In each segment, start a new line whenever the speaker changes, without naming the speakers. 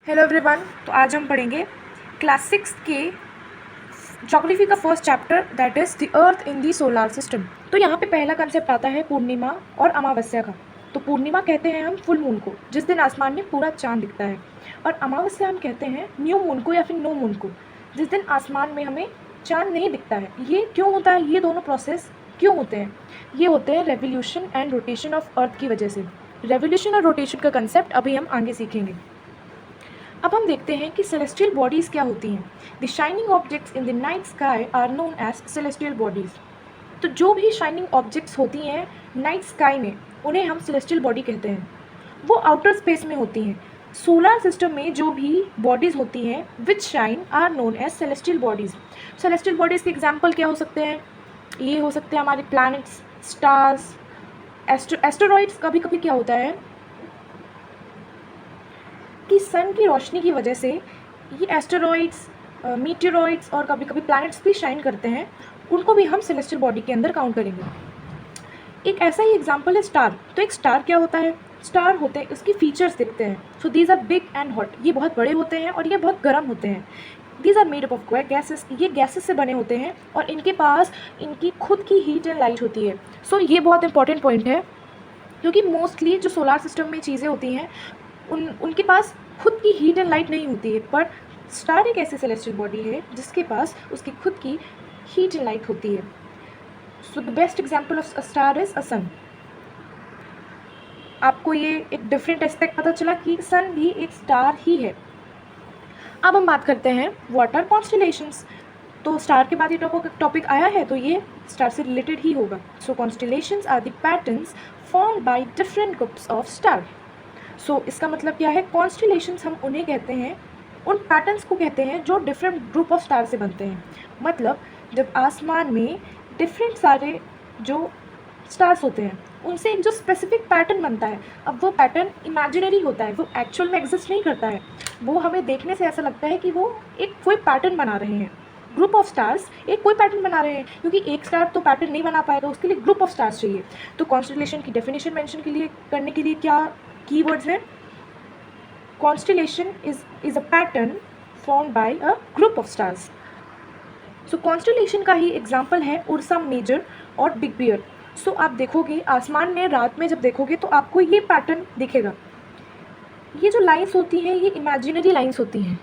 Hello everyone. तो आज हम पढ़ेंगे क्लास 6 के ज्योग्राफी का first chapter that is the earth in the solar system. तो यहाँ पे पहला कंसेप्ट आता है पूर्णिमा और अमावस्या का। तो पूर्णिमा कहते हैं हम फुल मून को, जिस दिन आसमान में पूरा चांद दिखता है, और अमावस्या हम कहते हैं न्यू मून को या फिर नो मून को, जिस दिन आसमान में हमें चांद नहीं दिखता है। ये क्यों होता है, ये दोनों प्रोसेस क्यों होते हैं? ये होते हैं revolution and rotation of earth की वजह से। रेवोल्यूशन और रोटेशन का कंसेप्ट अभी हम आगे सीखेंगे। अब हम देखते हैं कि सेलेस्टियल बॉडीज़ क्या होती हैं। The shining objects in the night sky are known as celestial bodies. तो जो भी शाइनिंग ऑब्जेक्ट्स होती हैं नाइट स्काई में, उन्हें हम सेलेस्टियल बॉडी कहते हैं। वो आउटर स्पेस में होती हैं। सोलर सिस्टम में जो भी बॉडीज़ होती हैं which shine are known as celestial bodies. Celestial bodies के एग्जाम्पल क्या हो सकते हैं? ये हो सकते हैं हमारे प्लैनेट्स, स्टार्स, एस्टेरॉइड्स। कभी कभी क्या होता है कि सन की रोशनी की वजह से ये एस्टेरॉइड्स, मीटेरॉइड्स और कभी कभी प्लैनेट्स भी शाइन करते हैं, उनको भी हम सेलेस्टियल बॉडी के अंदर काउंट करेंगे। एक ऐसा ही एग्जांपल है स्टार। तो एक स्टार क्या होता है? स्टार होते हैं, उसकी फीचर्स दिखते हैं। So these are big and hot, ये बहुत बड़े होते हैं और ये बहुत गर्म होते हैं। These are made up of gases, ये गैसेस से बने होते हैं और इनके पास इनकी खुद की हीट एंड लाइट होती है। सो ये बहुत इंपॉर्टेंट पॉइंट है, क्योंकि मोस्टली जो सोलार सिस्टम में चीज़ें होती हैं उनके पास खुद की हीट एंड लाइट नहीं होती है, पर स्टार एक ऐसी सेलेस्टियल बॉडी है जिसके पास उसकी खुद की हीट एंड लाइट होती है। So the best example of a star is a sun. आपको ये एक डिफरेंट एस्पेक्ट पता चला कि सन भी एक स्टार ही है। अब हम बात करते हैं व्हाट आर कॉन्स्टेलेशंस। तो स्टार के बाद ये टॉपिक आया है, तो ये स्टार से रिलेटेड ही होगा। So constellations are the patterns formed by different groups of star. So इसका मतलब क्या है? कॉन्स्टेलेशंस हम उन्हें कहते हैं, उन पैटर्न्स को कहते हैं जो डिफरेंट ग्रुप ऑफ स्टार से बनते हैं। मतलब जब आसमान में डिफरेंट सारे जो स्टार्स होते हैं उनसे एक जो स्पेसिफिक पैटर्न बनता है, अब वो पैटर्न इमेजिनरी होता है, वो एक्चुअल में एग्जिस्ट नहीं करता है। वो हमें देखने से ऐसा लगता है कि वो एक कोई पैटर्न बना रहे हैं। ग्रुप ऑफ स्टार्स एक कोई पैटर्न बना रहे हैं, क्योंकि एक स्टार तो पैटर्न नहीं बना पाएगा, उसके लिए ग्रुप ऑफ स्टार्स चाहिए। तो कॉन्स्टेलेशन की डेफिनेशन मेंशन करने के लिए क्या कीवर्ड्स हैं? Constellation is a pattern formed by a group of stars. So constellation का ही एग्जाम्पल है उर्सा मेजर और बिग बियर। सो आप देखोगे आसमान में रात में जब देखोगे तो आपको ये पैटर्न दिखेगा। ये जो लाइंस होती हैं ये इमेजिनरी लाइंस होती हैं।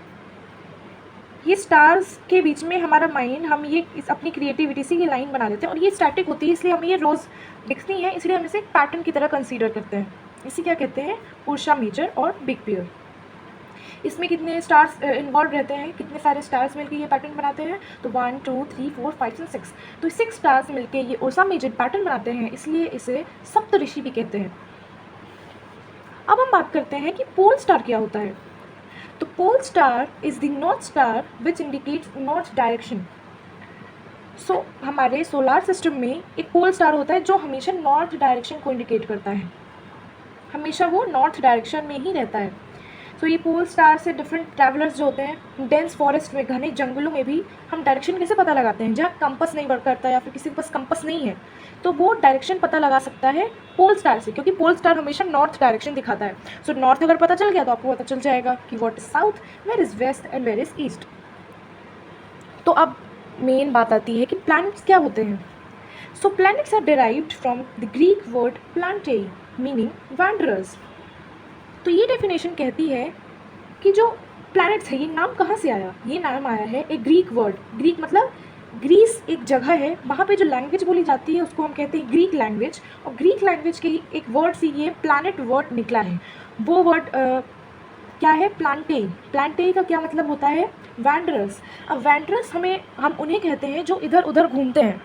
ये स्टार्स के बीच में हमारा माइंड, हम ये अपनी क्रिएटिविटी से ये लाइन बना लेते हैं, और ये स्टैटिक होती है इसलिए हमें ये रोज़ दिखती है, इसलिए हम इसे एक पैटर्न की तरह कंसीडर करते हैं। इसे क्या कहते हैं? उर्सा मेजर और बिग बियर। इसमें कितने स्टार्स इन्वॉल्व रहते हैं? कितने सारे स्टार्स मिलकर ये पैटर्न बनाते हैं? तो 1 2 3 4 5 और 6। तो 6 स्टार्स मिलकर ये उर्सा मेजर पैटर्न बनाते हैं, इसलिए इसे सप्तऋषि भी कहते हैं। अब हम बात करते हैं कि पोल स्टार क्या होता है। तो pole star is the north star which indicates north direction. So हमारे सोलार सिस्टम में एक पोल स्टार होता है जो हमेशा नॉर्थ डायरेक्शन को इंडिकेट करता है, हमेशा वो नॉर्थ डायरेक्शन में ही रहता है। सो ये पोल स्टार से डिफरेंट ट्रैवलर्स जो होते हैं डेंस फॉरेस्ट में, घने जंगलों में भी हम डायरेक्शन कैसे पता लगाते हैं? जहाँ कंपस नहीं वर्क करता या फिर किसी के पास कंपस नहीं है, तो वो डायरेक्शन पता लगा सकता है पोल स्टार से, क्योंकि पोल स्टार हमेशा नॉर्थ डायरेक्शन दिखाता है। सो नॉर्थ अगर पता चल गया तो आपको पता चल जाएगा कि what is south, where is west and where is east. तो अब मेन बात आती है कि प्लैनेट्स क्या होते हैं। So planets are derived from the Greek word planetai meaning wanderers. तो ये डेफिनेशन कहती है कि जो प्लैनेट्स है, ये नाम कहाँ से आया? ये नाम आया है एक ग्रीक वर्ड। ग्रीक मतलब ग्रीस एक जगह है, वहाँ पे जो लैंग्वेज बोली जाती है उसको हम कहते हैं ग्रीक लैंग्वेज, और ग्रीक लैंग्वेज के एक वर्ड से ये प्लैनेट वर्ड निकला है। वो वर्ड क्या है? प्लांटेई। प्लांटेई का क्या मतलब होता है? वैंडरर्स। अब वैंडरर्स हम उन्हें कहते हैं जो इधर उधर घूमते हैं,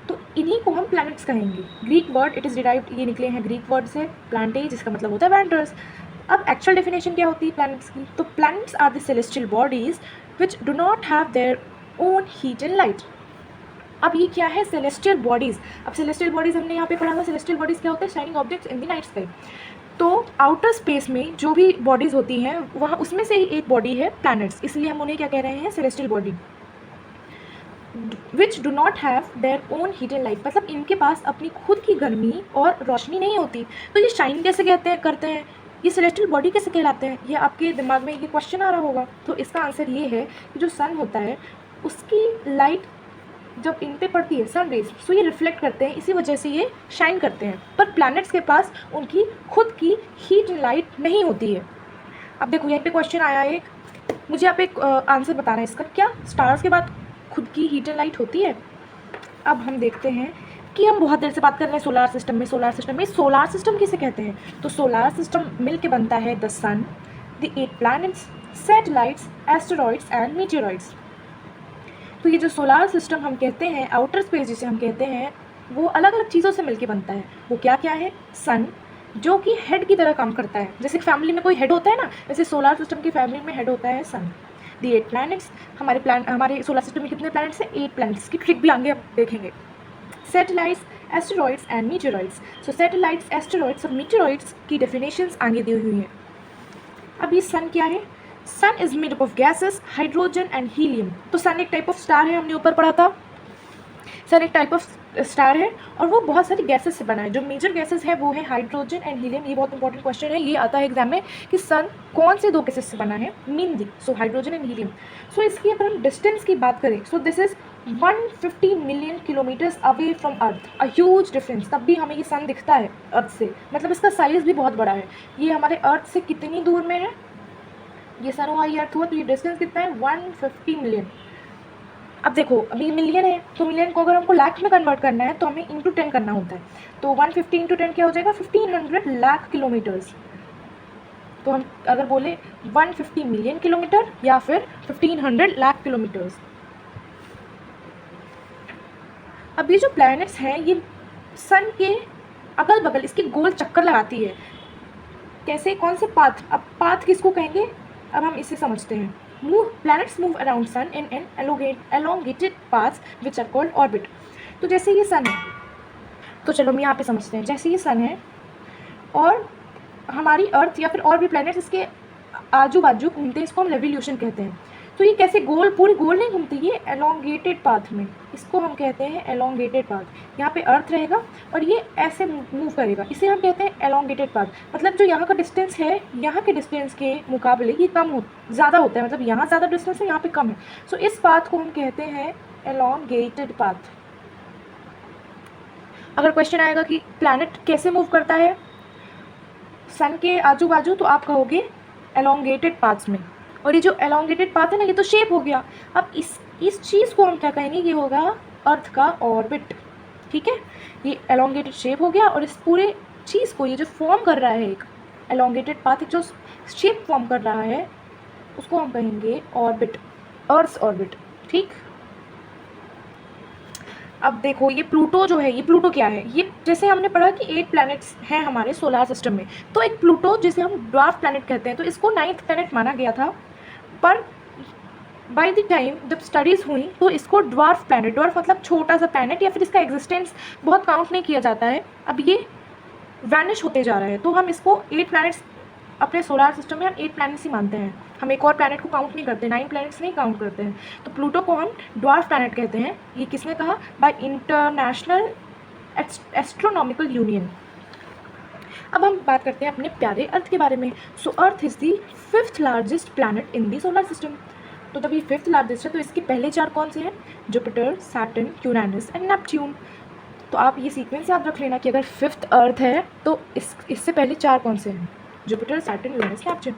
तो इन्हीं को हम प्लैनेट्स कहेंगे। Greek word it is derived, ये निकले हैं ग्रीक वर्ड से प्लांटेई, जिसका मतलब होता है वैंडरर्स। अब एक्चुअल डेफिनेशन क्या होती है प्लैनेट्स की? तो planets are the celestial bodies which do not have their own heat and light. अब ये क्या है? Celestial bodies. अब सेलेस्टियल बॉडीज़ हमने यहाँ पे पढ़ा था। सेलेस्टियल बॉडीज़ क्या होता है? Shining objects in the night sky. तो आउटर स्पेस में जो भी बॉडीज़ होती हैं वहाँ उसमें से ही एक बॉडी है प्लैनेट्स, इसलिए हम उन्हें क्या कह रहे हैं? Celestial body. Which do not have their own heat and light, मतलब इनके पास अपनी खुद की गर्मी और रोशनी नहीं होती। तो ये शाइन कैसे करते हैं? ये सेलेस्टियल बॉडी कैसे कहलाते हैं, ये आपके दिमाग में ये क्वेश्चन आ रहा होगा। तो इसका आंसर ये है कि जो सन होता है उसकी लाइट जब इन पे पड़ती है सन रेज, सो ये रिफ्लेक्ट करते हैं, इसी वजह से ये शाइन करते हैं। पर प्लैनेट्स के पास उनकी खुद की हीट लाइट नहीं होती है। अब देखो यहाँ पे क्वेश्चन आया एक, मुझे आप एक आंसर बताना है इसका, क्या स्टार्स के बाद खुद की हीट एंड लाइट होती है। अब हम देखते हैं कि हम बहुत देर से बात कर रहे हैं सोलार सिस्टम में। सोलार सिस्टम किसे कहते हैं, तो सोलार सिस्टम मिल के बनता है the sun, the 8 planets, satellites, asteroids and meteoroids. तो ये जो सोलार सिस्टम हम कहते हैं, आउटर स्पेस जिसे हम कहते हैं, वो अलग अलग चीज़ों से मिलके बनता है। वो क्या क्या है, सन जो कि हेड की तरह काम करता है, जैसे फैमिली में कोई हेड होता है ना, वैसे सोलार सिस्टम की फैमिली में हेड होता है सन। दी 8 प्लैनेट्स, हमारे सोलार सिस्टम में कितने प्लैनेट्स हैं, 8 प्लैनेट्स की ट्रिक भी आगे आप देखेंगे। Satellites, asteroids and meteoroids. So satellites, asteroids और मीटेरॉइड्स की डेफिनेशंस आगे दी हुई हैं। अब ये सन क्या है, sun is made up of gases, hydrogen and helium. तो सन एक टाइप ऑफ स्टार है, हमने ऊपर पढ़ा था। सन एक टाइप ऑफ स्टार है और वो बहुत सारी गैसेस से बना है। जो मेजर गैसेस है वो है हाइड्रोजन एंड हीलियम। ये बहुत इंपॉर्टेंट क्वेश्चन है, ये आता है एग्जाम में कि सन कौन से 2 गैसेस से बना है mainly. So hydrogen and helium. So इसकी अगर हम डिस्टेंस की बात करें, so this is 150 million kilometres away from earth, a huge difference. तब भी हमें ये सन दिखता है अर्थ से, मतलब इसका साइज़ भी बहुत बड़ा है। ये हमारे अर्थ से कितनी दूर में है, ये सन हुआ, ये अर्थ हुआ, तो ये डिस्टेंस कितना है, 150 मिलियन। अब देखो अभी मिलियन है, तो मिलियन को अगर हमको लाख में कन्वर्ट करना है तो हमें इंटू 10 करना होता है। तो 150 इंटू 10 क्या हो जाएगा, 1500 लाख किलोमीटर्स। तो हम अगर बोले 150 मिलियन किलोमीटर या फिर 1500 लाख किलोमीटर्स। अब ये जो प्लैनेट्स हैं ये सन के अगल बगल इसके गोल चक्कर लगाती है। कैसे, कौन से पाथ, अब पाथ किसको कहेंगे, अब हम इसे समझते हैं। Planets move around sun in an elongated paths which are called orbit। तो जैसे ये सन है, तो चलो हम यहाँ पे समझते हैं। जैसे ये सन है और हमारी अर्थ या फिर और भी प्लैनेट्स इसके आजू बाजू घूमते हैं, इसको हम रेवोल्यूशन कहते हैं। तो ये कैसे गोल, पूरी गोल नहीं घूमती, ये एलोंगेटेड पाथ में, इसको हम कहते हैं एलोंगेटेड पाथ। यहाँ पे अर्थ रहेगा और ये ऐसे मूव करेगा, इसे हम कहते हैं एलोंगेटेड पाथ। मतलब जो यहाँ का डिस्टेंस है, यहाँ के डिस्टेंस के मुकाबले ये ज़्यादा होता है, मतलब यहाँ ज़्यादा डिस्टेंस है, यहाँ पे कम है। सो इस पाथ को हम कहते हैं एलोंगेटेड पाथ। अगर क्वेश्चन आएगा कि प्लैनेट कैसे मूव करता है सन के आजू बाजू, तो आप कहोगे एलोंगेटेड पाथ्स में। और ये जो एलोंगेटेड पाथ है ना, ये तो शेप हो गया। अब इस चीज़ को हम क्या कहेंगे, ये होगा अर्थ का ऑर्बिट। ठीक है, ये एलोंगेटेड शेप हो गया और इस पूरे चीज़ को, ये जो फॉर्म कर रहा है एक एलोंगेटेड पाथ, जो शेप फॉर्म कर रहा है, उसको हम कहेंगे ऑर्बिट, अर्थ ऑर्बिट। ठीक, अब देखो ये प्लूटो जो है, ये प्लूटो क्या है, ये जैसे हमने पढ़ा कि 8 प्लैनेट्स हैं हमारे सोलार सिस्टम में, तो एक प्लूटो जिसे हम ड्वार्फ प्लैनेट कहते हैं, तो इसको 9th प्लैनेट माना गया था। पर बाय द टाइम जब स्टडीज़ हुई तो इसको ड्वार्फ प्लैनेट, ड्वार्फ मतलब छोटा सा प्लैनेट, या फिर इसका एग्जिस्टेंस बहुत काउंट नहीं किया जाता है, अब ये वैनिश होते जा रहा है। तो हम इसको 8 प्लैनेट्स, अपने सोलार सिस्टम में हम 8 प्लैनेट्स ही मानते हैं, हम एक और प्लैनेट को काउंट नहीं करते, 9 प्लैनेट्स नहीं काउंट करते हैं। तो प्लूटो को हम ड्वार्फ प्लैनेट कहते हैं। ये किसने कहा, बाय इंटरनेशनल एस्ट्रोनॉमिकल यूनियन। अब हम बात करते हैं अपने प्यारे अर्थ के बारे में। So earth is the 5th largest planet in the solar system. तो जब ये 5th लार्जेस्ट है तो इसके पहले 4 कौन से हैं, Jupiter, Saturn, Uranus and Neptune. तो आप ये सीक्वेंस याद रख लेना कि अगर 5th अर्थ है तो इससे पहले 4 कौन से हैं, Jupiter, Saturn, Uranus, Neptune.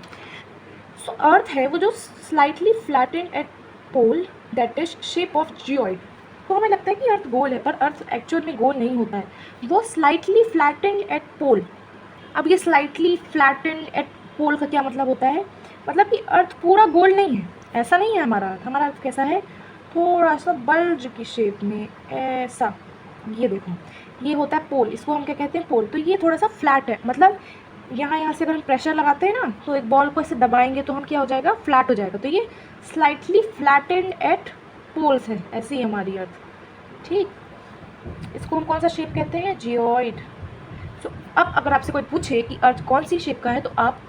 So earth है वो जो slightly flattened at pole, that is shape of geoid. तो हमें लगता है कि अर्थ गोल है, पर अर्थ एक्चुअल में गोल नहीं होता है, वो स्लाइटली फ्लैटेंड एट पोल। अब ये स्लाइटली फ्लैटेंड एट पोल का क्या मतलब होता है, मतलब कि अर्थ पूरा गोल नहीं है, ऐसा नहीं है हमारा अर्थ। हमारा अर्थ कैसा है, थोड़ा सा बल्ज की शेप में ऐसा, ये देखो ये होता है पोल, इसको हम क्या कहते हैं, पोल। तो ये थोड़ा सा फ्लैट है, मतलब यहाँ से अगर हम प्रेशर लगाते हैं ना, तो एक बॉल को ऐसे दबाएंगे तो हम क्या हो जाएगा, फ्लैट हो जाएगा। तो ये स्लाइटली फ्लैटेंड एट पोल्स है, ऐसी है हमारी अर्थ। ठीक, इसको हम कौन सा शेप कहते हैं, जियोइड। सो अब अगर आपसे कोई पूछे कि अर्थ कौन सी शेप का है, तो आप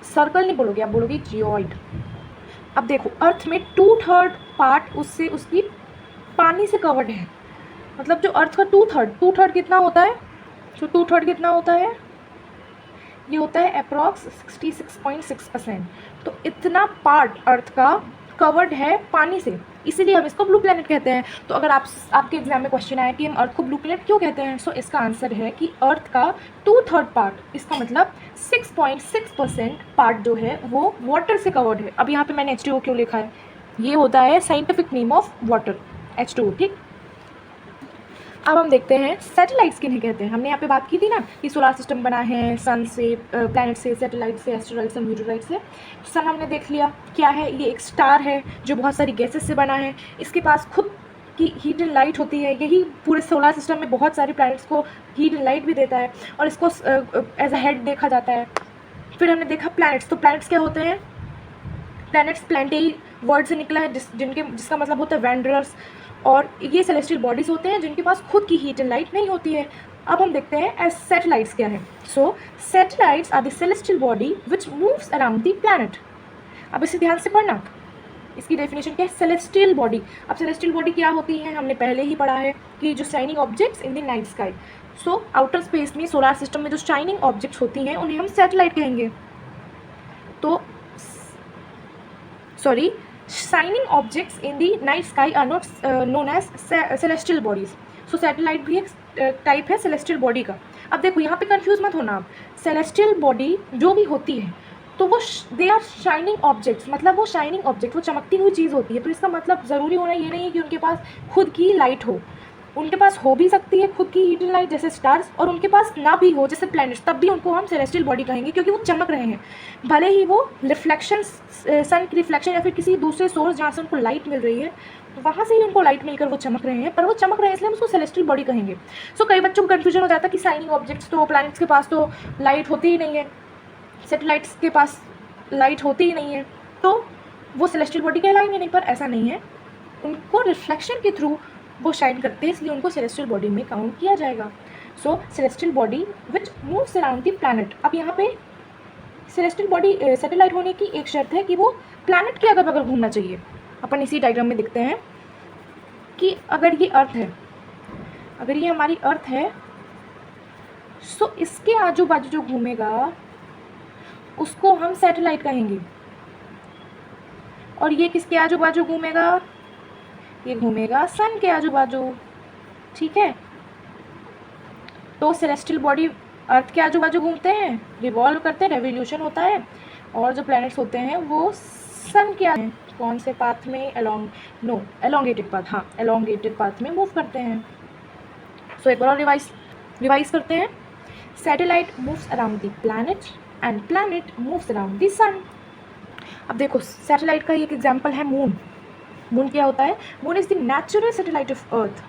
सर्कल नहीं बोलोगे, आप बोलोगे जियोइड। अब देखो अर्थ में 2/3 पार्ट उससे उसकी पानी से कवर्ड है, मतलब जो अर्थ का 2/3 कितना होता है, तो 2/3 कितना होता है, ये होता है अप्रॉक्स 66.6%। तो इतना पार्ट अर्थ का कवर्ड है पानी से, इसीलिए हम इसको ब्लू प्लैनेट कहते हैं। तो अगर आपके एग्जाम में क्वेश्चन आया कि हम अर्थ को ब्लू प्लैनेट क्यों कहते हैं, सो इसका आंसर है कि अर्थ का 2/3 पार्ट, इसका मतलब 6.6% पार्ट जो है वो वाटर से कवर्ड है। अब यहाँ पे मैंने H2O क्यों लिखा है, ये होता है scientific name of water, H2O, ठीक। अब हम देखते हैं सैटेलाइट्स किन्हें कहते हैं। हमने यहाँ पे बात की थी ना कि सोलर सिस्टम बना है सन से, प्लैनेट से, सैटेलाइट से, एस्ट्रॉइड से, मीटरॉइड से। सन हमने देख लिया क्या है, ये एक स्टार है जो बहुत सारी गैसेस से बना है। इसके पास खुद की हीट एंड लाइट होती है, यही पूरे सोलर सिस्टम में बहुत सारे प्लैनेट्स को हीट एंड लाइट भी देता है और इसको एज अ हेड देखा जाता है। फिर हमने देखा प्लैनेट्स। तो प्लैनेट्स क्या होते हैं, प्लैनेट्स प्लैनेटरी वर्ड से निकला है जिसका मतलब होता है वैंडरर्स, और ये सेलेस्टियल बॉडीज़ होते हैं जिनके पास खुद की हीट एंड लाइट नहीं होती है। अब हम देखते हैं एज सैटेलाइट्स क्या है। So satellites are the celestial body which moves around the planet. अब इसे ध्यान से पढ़ना, इसकी डेफिनेशन क्या है, सेलेस्टियल बॉडी। अब सेलेस्टियल बॉडी क्या होती है, हमने पहले ही पढ़ा है कि जो shining objects in the night sky. So outer space में, सोलर सिस्टम में जो शाइनिंग ऑब्जेक्ट्स होती हैं उन्हें हम सैटेलाइट कहेंगे। तो sorry, shining objects in the night sky are not known as celestial bodies. So satellite भी एक टाइप है celestial body का। अब देखो यहाँ पे कंफ्यूज मत होना आप, celestial body जो भी होती है तो वो दे आर शाइनिंग ऑब्जेक्ट्स, मतलब वो शाइनिंग ऑब्जेक्ट, वो चमकती हुई चीज़ होती है। तो इसका मतलब ज़रूरी होना ये नहीं है कि उनके पास खुद की लाइट हो, उनके पास हो भी सकती है खुद की हीट एंड लाइट जैसे स्टार्स, और उनके पास ना भी हो जैसे प्लैनेट्स, तब भी उनको हम सेलेस्टियल बॉडी कहेंगे क्योंकि वो चमक रहे हैं। भले ही वो रिफ्लेक्शन, सन की रिफ्लेक्शन या फिर किसी दूसरे सोर्स जहाँ से उनको लाइट मिल रही है वहाँ से ही उनको लाइट मिलकर वो चमक रहे हैं, पर वो चमक रहे हैं इसलिए हम उसको सेलेस्टियल बॉडी कहेंगे। सो कई बच्चों को कन्फ्यूजन हो जाता है कि शाइनिंग ऑब्जेक्ट्स तो प्लैनेट्स के पास तो लाइट होती ही नहीं है, सैटेलाइट्स के पास लाइट होती ही नहीं है, तो वो सेलेस्टियल बॉडी कहलाएंगे नहीं, पर ऐसा नहीं है। उनको रिफ्लेक्शन के थ्रू वो शाइन करते हैं इसलिए उनको सेलेस्टियल बॉडी में काउंट किया जाएगा। So celestial body which moves around the planet. अब यहाँ पे सेलेस्टियल बॉडी सैटेलाइट होने की एक शर्त है कि वो प्लैनेट के अगल बगल घूमना चाहिए। अपन इसी डायग्राम में देखते हैं कि अगर ये अर्थ है, अगर ये हमारी अर्थ है, सो इसके आजू बाजू जो घूमेगा उसको हम सैटेलाइट कहेंगे। और ये किसके आजू बाजू घूमेगा, ये घूमेगा सन के आजू बाजू, ठीक है। तो सेलेस्टियल बॉडी अर्थ के आजू बाजू घूमते हैं, रिवॉल्व करते हैं, रेवोल्यूशन होता है, और जो प्लैनेट्स होते हैं वो सन के कौन से पाथ में, एलोंगेटेड पाथ, हाँ एलोंगेटेड पाथ में मूव करते हैं। सो एक बार और रिवाइज करते हैं। Satellite moves around the planet and planet moves around the sun. अब देखो सैटेलाइट का एक एग्जाम्पल है मून। मून क्या होता है, moon is the natural satellite of earth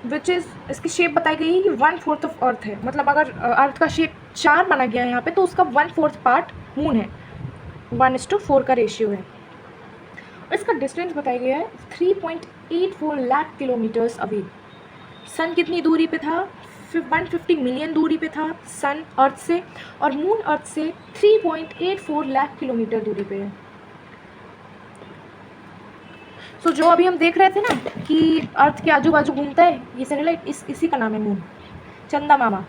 which is, इसकी शेप बताई गई है कि 1/4 ऑफ अर्थ है। मतलब अगर अर्थ का शेप 4 माना गया है यहाँ पे, तो उसका 1/4 पार्ट मून है, 1:4 का रेशियो है। और इसका डिस्टेंस बताया गया है 3.84 लाख किलोमीटर्स अवे। सन कितनी दूरी पे था, 150 मिलियन दूरी पे था सन अर्थ से, और मून अर्थ से 3.84 लाख किलोमीटर दूरी पे है। सो जो अभी हम देख रहे थे ना कि अर्थ के आजू बाजू घूमता है ये सैटेलाइट, इसी का नाम है मून, चंदा मामा।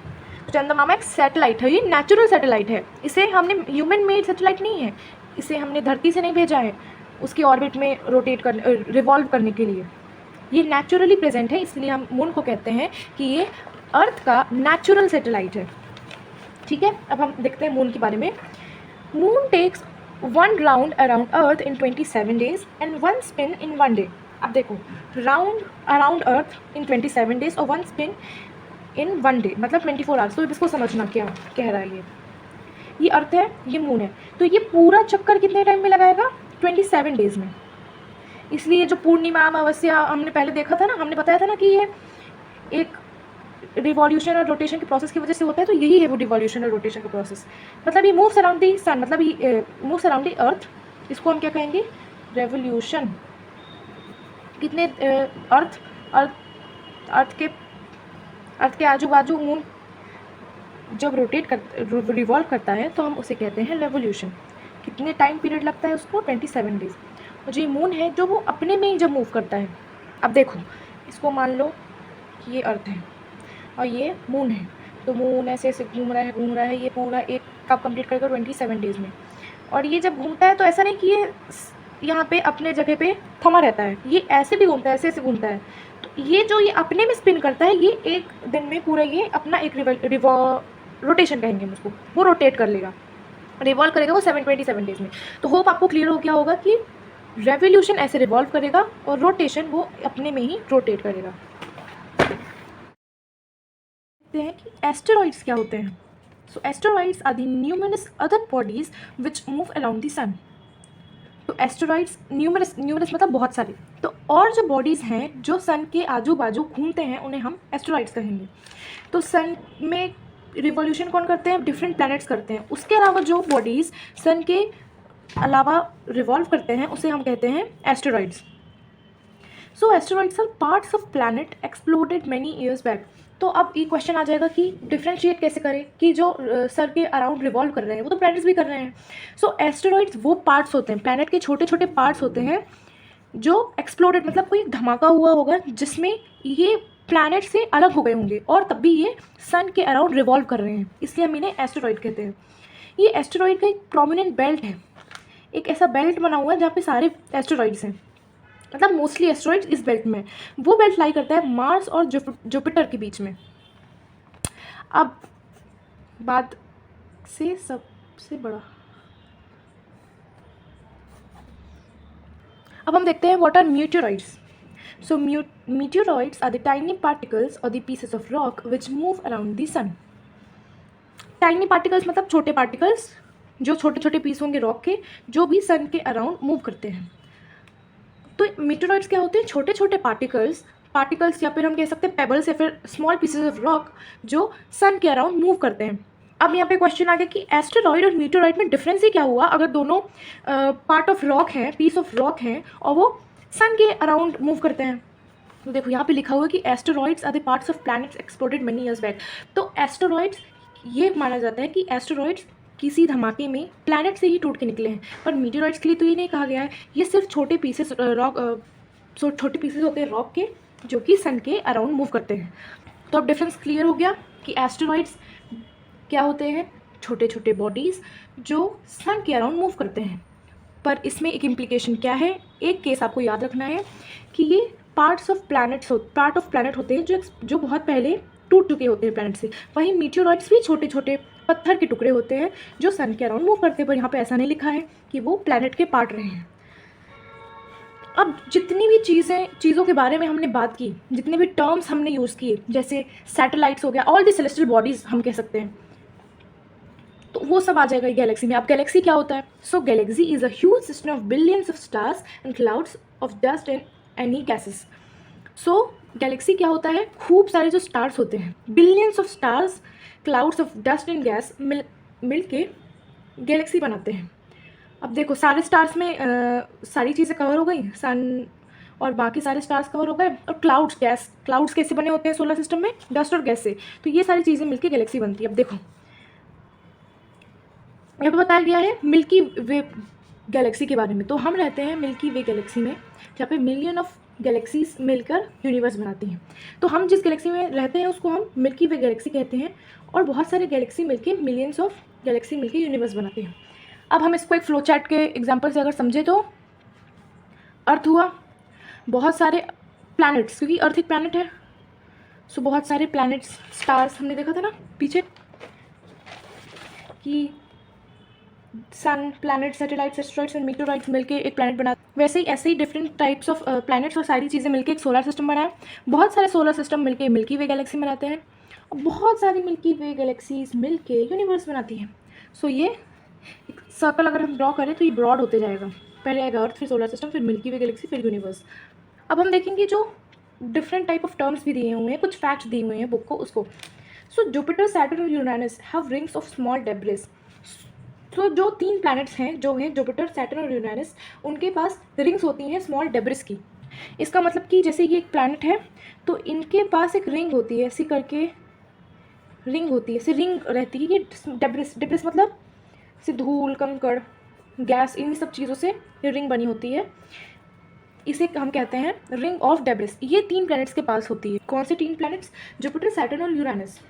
तो चंदा मामा एक सैटेलाइट है, ये नेचुरल सैटेलाइट है, इसे हमने ह्यूमन मेड सैटेलाइट नहीं है, इसे हमने धरती से नहीं भेजा है उसकी ऑर्बिट में रिवॉल्व करने के लिए। ये नेचुरली प्रेजेंट है, इसलिए हम मून को कहते हैं कि ये अर्थ का नेचुरल सैटेलाइट है, ठीक है। अब हम देखते हैं मून के बारे में। Moon takes 1 round around earth in 27 days and 1 spin in 1 day। अब देखो round around earth in 27 days और 1 स्पिन इन 1 day, मतलब 24 आवर्स। तो इसको समझना क्या कह रहा है। ये अर्थ है, ये मून है, तो ये पूरा चक्कर कितने टाइम में लगाएगा, 27 days में। इसलिए जो पूर्णिमा अमावस्या हमने पहले देखा था ना, हमने बताया था ना कि ये एक रिवॉल्यूशन और रोटेशन के प्रोसेस की वजह से होता है, तो यही है वो रिवॉल्यूशन और रोटेशन का प्रोसेस। मतलब ये मूव्स अराउंड दी सन, मतलब ये मूव्स अराउंड दी अर्थ, इसको हम क्या कहेंगे, रेवोल्यूशन। कितने अर्थ के आजू बाजू मून जब रिवॉल्व करता है तो हम उसे कहते हैं रेवोल्यूशन। कितने टाइम पीरियड लगता है उसको, 27 days। और जो ये मून है जो वो अपने में ही जब मूव करता है, अब देखो इसको मान लो कि ये अर्थ है और ये मून है, तो मून ऐसे ऐसे घूम रहा है, ये पूरा एक कब कंप्लीट करेगा 27 डेज़ में। और ये जब घूमता है तो ऐसा नहीं कि ये यहाँ पे अपने जगह पे थमा रहता है, ये ऐसे भी घूमता है, ऐसे ऐसे घूमता है। तो ये जो ये अपने में स्पिन करता है, ये एक दिन में पूरा ये अपना एक रोटेशन कहेंगे हम उसको, वो रोटेट कर लेगा, रिवॉल्व करेगा वो 727 डेज़ में। तो होप आपको क्लियर हो गया होगा कि रेवोल्यूशन ऐसे रिवॉल्व करेगा और रोटेशन वो अपने में ही रोटेट करेगा। देखते हैं कि एस्टेरॉइड्स क्या होते हैं। So asteroids are the numerous other bodies which move around the sun. तो एस्टेरॉइड्स न्यूमरस मतलब बहुत सारे, तो और जो बॉडीज़ हैं जो सन के आजू बाजू घूमते हैं उन्हें हम एस्टेरॉइड्स कहेंगे। तो सन में रिवॉल्यूशन कौन करते हैं? डिफरेंट प्लैनेट्स करते हैं। उसके अलावा जो बॉडीज़ सन के अलावा रिवॉल्व करते हैं उसे हम कहते हैं asteroids. So asteroids are parts of planet exploded many years back. तो अब ये क्वेश्चन आ जाएगा कि डिफ्रेंशिएट कैसे करें कि जो सर के अराउंड रिवॉल्व कर रहे हैं वो तो प्लैनेट्स भी कर रहे हैं। सो एस्टेरॉइड्स वो पार्ट्स होते हैं, प्लैनेट के छोटे छोटे पार्ट्स होते हैं जो एक्सप्लोडेड मतलब कोई धमाका हुआ होगा जिसमें ये प्लैनेट से अलग हो गए होंगे और तब भी ये सन के अराउंड रिवॉल्व कर रहे हैं, इसलिए हम इन्हें एस्टेरॉइड कहते हैं। ये एस्टेरॉइड का एक प्रोमिनेंट बेल्ट है, एक ऐसा बेल्ट बना हुआ है जहाँ पे सारे एस्टेरॉइड्स हैं, मतलब मोस्टली एस्टेरॉइड्स इस बेल्ट में। वो बेल्ट लाई करता है मार्स और जुपिटर के बीच में। अब बात से सबसे बड़ा, अब हम देखते हैं what are meteoroids. So meteoroids are the tiny particles और the pieces of rock which move around the sun. Tiny particles मतलब छोटे पार्टिकल्स, जो छोटे छोटे पीस होंगे रॉक के, जो भी सन के अराउंड मूव करते हैं। तो मीटेरॉइड्स क्या होते हैं? छोटे छोटे पार्टिकल्स या फिर हम कह सकते हैं पेबल्स या फिर स्मॉल पीसेस ऑफ रॉक जो सन के अराउंड मूव करते हैं। अब यहाँ पे क्वेश्चन आ गया कि एस्टेरॉइड और मीटेरॉइड में डिफरेंस ही क्या हुआ अगर दोनों पार्ट ऑफ रॉक हैं, पीस ऑफ रॉक हैं और वो सन के अराउंड मूव करते हैं। तो देखो यहाँ पे लिखा हुआ है कि asteroids are the parts of planets exploded many years back. तो एस्टेरॉइड्स, ये माना जाता है कि एस्टेरॉइड्स किसी धमाके में प्लैनेट से ही टूट के निकले हैं, पर मीटियोराइड्स के लिए तो ये नहीं कहा गया है, ये सिर्फ छोटे पीसेस छोटे पीसेस होते हैं रॉक के जो कि सन के अराउंड मूव करते हैं। तो अब डिफरेंस क्लियर हो गया कि एस्टेरॉइड्स क्या होते हैं? छोटे छोटे बॉडीज़ जो सन के अराउंड मूव करते हैं। पर इसमें एक इम्प्लीकेशन क्या है? एक केस आपको याद रखना है कि ये पार्ट ऑफ प्लैनेट होते हैं जो बहुत पहले टूट चुके होते हैं प्लैनेट से। वहीं मीटियोराइड्स भी छोटे छोटे पत्थर के टुकड़े होते हैं जो सन के अराउंड मूव करते हैं, पर यहाँ पे ऐसा नहीं लिखा है कि वो प्लैनेट के पार्ट रहे हैं। अब जितनी भी चीज़ों के बारे में हमने बात की, जितने भी टर्म्स हमने यूज़ किए, जैसे सैटेलाइट्स हो गया, ऑल द सेलेस्टियल बॉडीज़ हम कह सकते हैं, तो वो सब आ जाएगा गैलेक्सी में। अब गैलेक्सी क्या होता है? So galaxy is a huge system of billions of stars and clouds of dust and any gases. So galaxy क्या होता है? खूब सारे जो स्टार्स होते हैं, billions of stars, clouds of dust and gas मिल के गैलेक्सी बनाते हैं। अब देखो सारे स्टार्स में सारी चीज़ें कवर हो गई, सन और बाकी सारे स्टार्स कवर हो गए, और क्लाउड्स कैसे बने होते हैं सोलर सिस्टम में? डस्ट और गैस से। तो ये सारी चीज़ें मिलके गैलेक्सी बनती है। अब देखो यहाँ पे बताया गया है मिल्की वे गैलेक्सी के बारे में। तो हम रहते हैं मिल्की वे गैलेक्सी में, जहाँ पे मिलियन ऑफ गैलेक्सीज मिलकर यूनिवर्स बनाती हैं। तो हम जिस गैलेक्सी में रहते हैं उसको हम मिल्की वे गैलेक्सी कहते हैं, और बहुत सारे गैलेक्सी मिलके, मिलियंस ऑफ गैलेक्सी मिलके यूनिवर्स बनाते हैं। अब हम इसको एक फ्लो चार्ट के एग्जांपल से अगर समझे तो अर्थ हुआ, बहुत सारे प्लैनेट्स, क्योंकि अर्थ एक प्लैनेट है, सो बहुत सारे प्लैनेट्स, स्टार्स हमने देखा था ना पीछे कि सन, प्लैनेट, सैटेलाइट्स, एस्टेरॉइड्स और मीटियोराइड्स मिलके एक प्लैनेट बना। वैसे ही ऐसे ही डिफरेंट टाइप्स ऑफ प्लैनेट्स और सारी चीज़ें मिलके एक सोलर सिस्टम बनाया। बहुत सारे सोलर सिस्टम मिलके मिल्की वे गैलेक्सी बनाते हैं, और बहुत सारी मिल्की वे गैलेक्सीज मिलके यूनिवर्स बनाती हैं। सो ये एक सर्कल अगर हम ड्रॉ करें तो ये ब्रॉड होते जाएगा, पहले आएगा अर्थ, फिर सोलर सिस्टम, फिर मिल्की वे गैलेक्सी, फिर यूनिवर्स। अब हम देखेंगे जो डिफरेंट टाइप ऑफ टर्म्स भी दिए हुए हैं, कुछ फैक्ट्स दिए हुए हैं बुक को, उसको। सो जुपिटर, सैटर्न और Uranus have rings of small debris. तो जो 3 प्लैनेट्स हैं जो हैं जुपिटर, सैटर्न और यूरेनस, उनके पास रिंग्स होती हैं स्मॉल डेब्रिस की। इसका मतलब कि जैसे ये एक प्लैनेट है तो इनके पास एक रिंग होती है, ऐसी करके रिंग होती है, ऐसी रिंग रहती है। ये डेब्रिस मतलब से धूल, कंकड़, गैस, इन सब चीज़ों से ये रिंग बनी होती है। इसे हम कहते हैं रिंग ऑफ डेब्रिस। ये 3 प्लैनेट्स के पास होती है। कौन से 3 प्लैनेट्स? जुपिटर, सैटर्न और यूरेनस।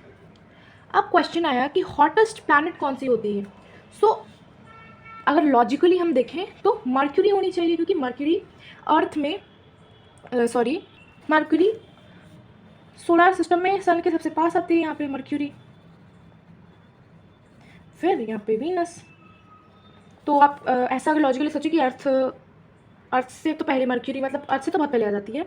अब क्वेश्चन आया कि हॉटेस्ट प्लैनेट कौन सी होती है। सो अगर लॉजिकली हम देखें तो मर्क्यूरी होनी चाहिए, क्योंकि मर्क्यूरी अर्थ में मर्क्यूरी सोलर सिस्टम में सन के सबसे पास आती है, यहाँ पे मर्क्यूरी, फिर यहाँ पे वीनस। तो आप ऐसा अगर लॉजिकली सोचिए कि अर्थ से तो पहले मर्क्यूरी, मतलब अर्थ से तो बहुत पहले आ जाती है,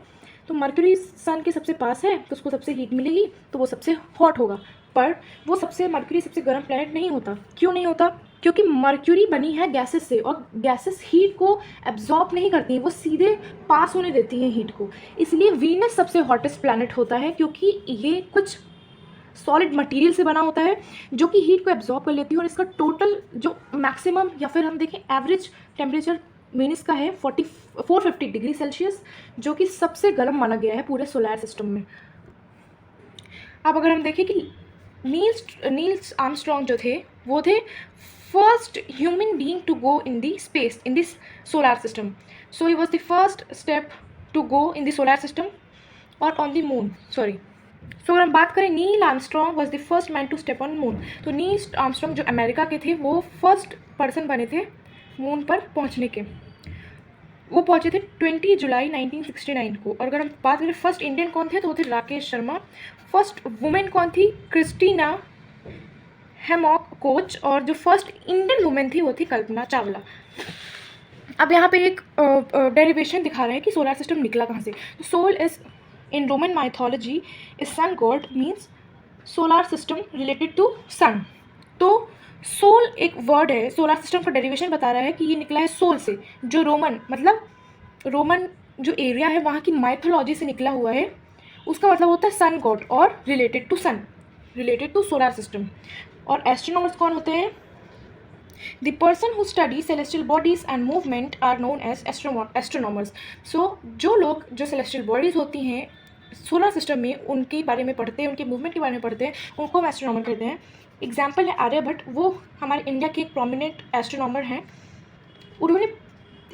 तो मर्क्यूरी सन के सबसे पास है तो उसको सबसे हीट मिलेगी, तो वो सबसे हॉट होगा। पर वो मर्क्यूरी सबसे गर्म प्लैनेट नहीं होता। क्यों नहीं होता? क्योंकि मर्क्यूरी बनी है गैसेस से, और गैसेस हीट को एब्जॉर्ब नहीं करती हैं, वो सीधे पास होने देती हैं हीट को। इसलिए वीनस सबसे हॉटेस्ट प्लैनेट होता है, क्योंकि ये कुछ सॉलिड मटेरियल से बना होता है जो कि हीट को एब्जॉर्ब कर लेती है। और इसका टोटल जो मैक्सिमम या फिर हम देखें एवरेज टेम्परेचर वीनस का है 450 डिग्री सेल्सियस, जो कि सबसे गर्म माना गया है पूरे सोलर सिस्टम में। अब अगर हम देखें कि नील्स आर्मस्ट्रॉन्ग जो थे वो थे first human being to go in the space in this solar system. So he was the first step to go in the solar system और ऑन द मून। सो अगर हम बात करें, Neil Armstrong was the first man to step on moon. तो Neil Armstrong जो America के थे वो फर्स्ट पर्सन बने थे मून पर पहुंचने के। वो पहुंचे थे 20 जुलाई 1969 को। और अगर हम बात करें फर्स्ट इंडियन कौन थे, तो वो थे राकेश शर्मा। फर्स्ट वुमेन कौन थी? Christina Hammock Koch. और जो फर्स्ट इंडियन वुमेन थी वो थी कल्पना चावला। अब यहाँ पे एक डेरिवेशन दिखा रहा है कि सोलर सिस्टम निकला कहाँ से। तो Sol is in Roman mythology is sun god, means solar system related to sun. तो सोल एक वर्ड है, सोलर सिस्टम का डेरिवेशन बता रहा है कि ये निकला है सोल से, जो रोमन जो एरिया है वहाँ की माइथोलॉजी से निकला हुआ है। उसका मतलब होता है सन गॉड और related to sun, related to solar system. और एस्ट्रोनॉमर्स कौन होते हैं? The person who study celestial bodies and movement are known as astronomers. So जो लोग जो सेलेस्टियल बॉडीज़ होती हैं सोलर सिस्टम में, उनके बारे में पढ़ते हैं, उनके मूवमेंट के बारे में पढ़ते हैं, उनको हम एस्ट्रोनॉमर कहते हैं। एग्जाम्पल है आर्यभट्ट, वो हमारे इंडिया के एक प्रोमिनेंट एस्ट्रोनॉमर हैं। उन्होंने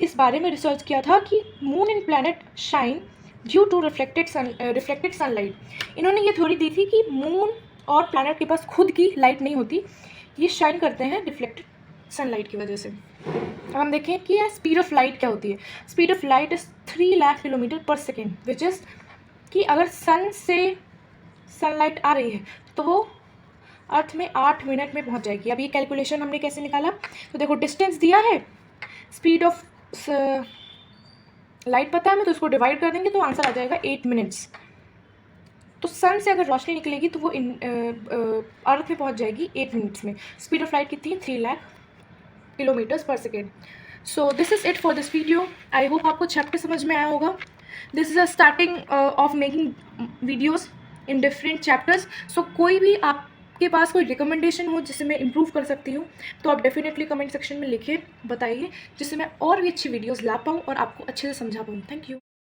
इस बारे में रिसर्च किया था कि moon and planet shine due to reflected sunlight. इन्होंने ये थ्योरी दी थी कि मून और प्लैनेट के पास खुद की लाइट नहीं होती, ये शाइन करते हैं रिफ्लेक्टेड सनलाइट की वजह से। अब हम देखें कि स्पीड ऑफ लाइट क्या होती है। Speed of light is 3 lakh kilometre पर सेकेंड, विच इज़ कि अगर सन से सनलाइट आ रही है तो वो अर्थ में 8 मिनट में पहुंच जाएगी। अब ये कैलकुलेशन हमने कैसे निकाला? तो देखो डिस्टेंस दिया है, स्पीड ऑफ लाइट पता है हमें, तो उसको डिवाइड कर देंगे तो आंसर आ जाएगा 8 मिनट्स। तो सन से अगर रोशनी निकलेगी तो वो अर्थ में पहुंच जाएगी 8 मिनट्स में। स्पीड ऑफ लाइट कितनी? 3 लाख किलोमीटर्स पर second. So this is it for this video. I hope आपको चैप्टर समझ में आया होगा। This is a starting of making videos in different chapters. So कोई भी आपके पास कोई रिकमेंडेशन हो जिससे मैं इम्प्रूव कर सकती हूँ तो आप डेफिनेटली कमेंट सेक्शन में लिखिए, बताइए, जिससे मैं और भी अच्छी वीडियोज़ ला पाऊँ और आपको अच्छे से समझा पाऊँ। Thank you.